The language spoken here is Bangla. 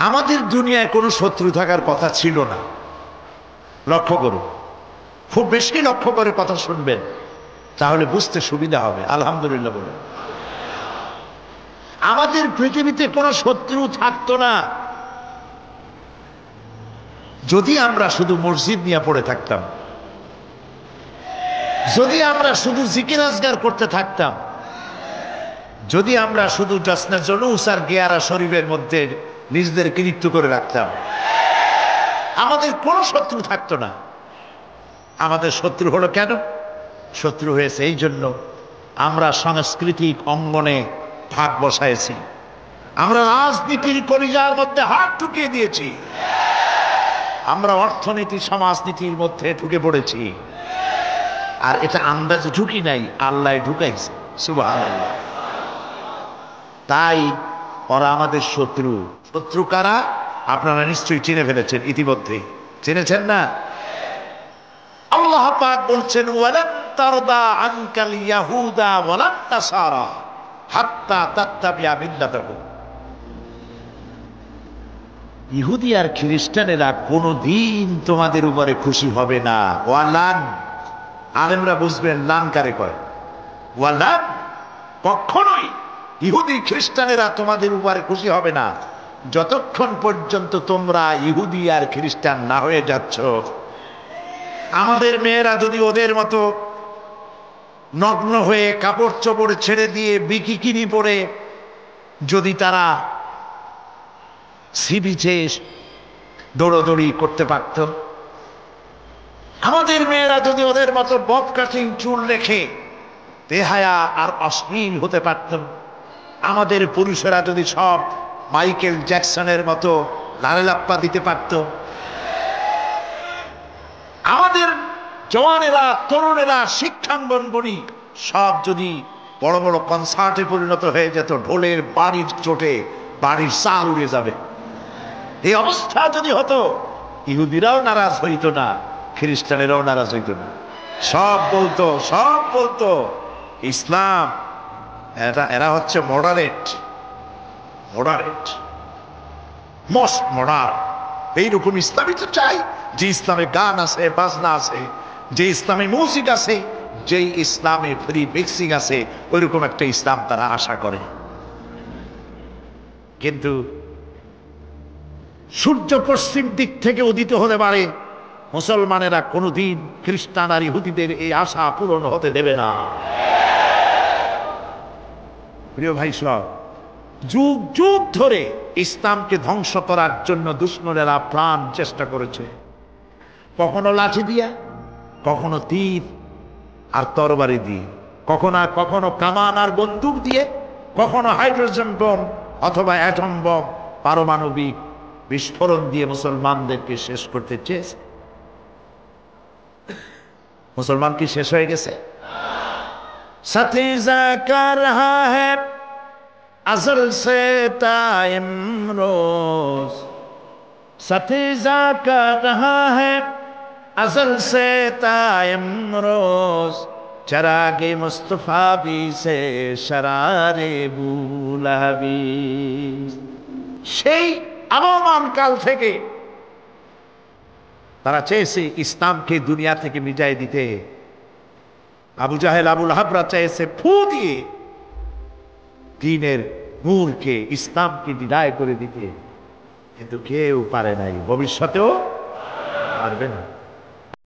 আমাদের দুনিয়ায় কোনো শত্রু থাকার কথা ছিল না। লক্ষ্য করুন, খুব বেশি লক্ষ্য করে কথা শুনবেন, তাহলে বুঝতে সুবিধা হবে। আলহামদুলিল্লাহ বলে আমাদের পৃথিবীতে কোনো শত্রু থাকতো না যদি আমরা শুধু মসজিদ নিয়ে পড়ে থাকতাম, যদি আমরা শুধু জিকির আজগার করতে থাকতাম, যদি আমরা শুধু জাসনা জুলুস আর গিয়ারা শরীফের মধ্যে নিজেদেরকে লিপ্ত করে রাখতাম, আমাদের কোনো শত্রু থাকতো না। আমাদের শত্রু হলো কেন? শত্রু হয়েছে এই জন্য আমরা সাংস্কৃতিক অঙ্গনে ভাগ বসাইছি, আমরা রাজনীতির কলিজার মধ্যে হাত ঢুকিয়ে দিয়েছি, আমরা অর্থনীতি সমাজনীতির মধ্যে ঢুকে পড়েছি। আর এটা আন্দাজে ঢুকি নাই, আল্লাহ ঢুকাইছে। সুবহানাল্লাহ। তাই ওরা আমাদের শত্রু। শত্রু কারা? আপনারা নিশ্চয়ই চিনে ফেলেছেন ইতিমধ্যে। চিনেছেন না? আল্লাহ পাক বলছেন, ওয়ালান তারদা আনকাল ইয়াহুদা ওয়ালান নাসারা হাত্তা তাত্তাবিয়া মিল্লাতাহুম। ইহুদি আর খ্রিস্টানেরা কোনদিন তোমাদের উপরে খুশি হবে না। ওয়ালান, আলেমরা বুঝবেন লান কারে কয়। ওয়ালান, কখনোই ইহুদি খ্রিস্টানেরা তোমাদের উপরে খুশি হবে না যতক্ষণ পর্যন্ত তোমরা ইহুদি আর খ্রিস্টান না হয়ে যাচ্ছ। আমাদের মেয়েরা যদি ওদের মতো নগ্ন হয়ে কাপড় চোপড় ছেড়ে দিয়ে বিকিনি পরে যদি তারা সি বিচে দৌড়দৌড়ি করতে পারত, আমাদের মেয়েরা যদি ওদের মতো বব কাটিং চুল রেখে বেহায়া আর অশ্লীল হতে পারত, আমাদের পুরুষেরা যদি সব মাইকেল জ্যাকসনের মতো লালেলাপ্পা দিতে পারত, আমাদের জওয়ানেরা তরুণেরা শিক্ষাঙ্গনগুলি সব যদি বড় বড় কনসার্টে পরিণত হয়ে যেত, ঢোলের বাড়ির চোটে বাড়ির চাল উড়ে যাবে, এই অবস্থা যদি হতো, ইহুদিরাও নারাজ হইত না, খ্রিস্টানেরাও নারাজ হইত না। সব বলতো ইসলাম, এরা হচ্ছে মডারেট, মোস্ট মডার্ন। এইরকম ইসলামই তো চাই, যে ইসলামে গান আছে, বাজনা আছে, যে ইসলামে মিউজিক আছে, যে ইসলামে ফ্রি মিক্সিং আছে, ওইরকম একটা ইসলাম তারা আশা করে। কিন্তু সূর্য পশ্চিম দিক থেকে উদিত হতে পারে, মুসলমানেরা কোনোদিন খ্রিস্টান আর ইহুদিদের এই আশা পূরণ হতে দেবে না। প্রিয় ভাই সব, যুগ যুগ ধরে ইসলামকে ধ্বংস করার জন্য দুশ্মনেরা প্রাণ চেষ্টা করেছে, কখনো লাঠি দিয়া, কখনো তীর আর তরবারি দিয়ে, কখনো কামান আর বন্দুক দিয়ে, কখনো হাইড্রোজেন বোম অথবা অ্যাটম বোম, পারমাণবিক বিস্ফোরণ দিয়ে মুসলমানদেরকে শেষ করতে চেয়েছে। মুসলমান কি শেষ হয়ে গেছে? সতীজা কর রহা হ্যায় अज़ल से ता इमरोज, सतीजा कर रहा है अज़ल से ता इमरोज, चरागे मुस्तफा भी से शरारे बुलहबी। সেই আবহমান কাল থেকে তারা চেয়েছে ইসলামকে দুনিয়া থেকে মিটাই দিতে। আবু জাহেল, আবুল হাবরা চেয়েছে ফু দিয়ে দ্বীনের নূরকে, ইসলামকে বিদায় করে দিতে, কিন্তু কেউ পারে নাই, ভবিষ্যতেও পারবে না।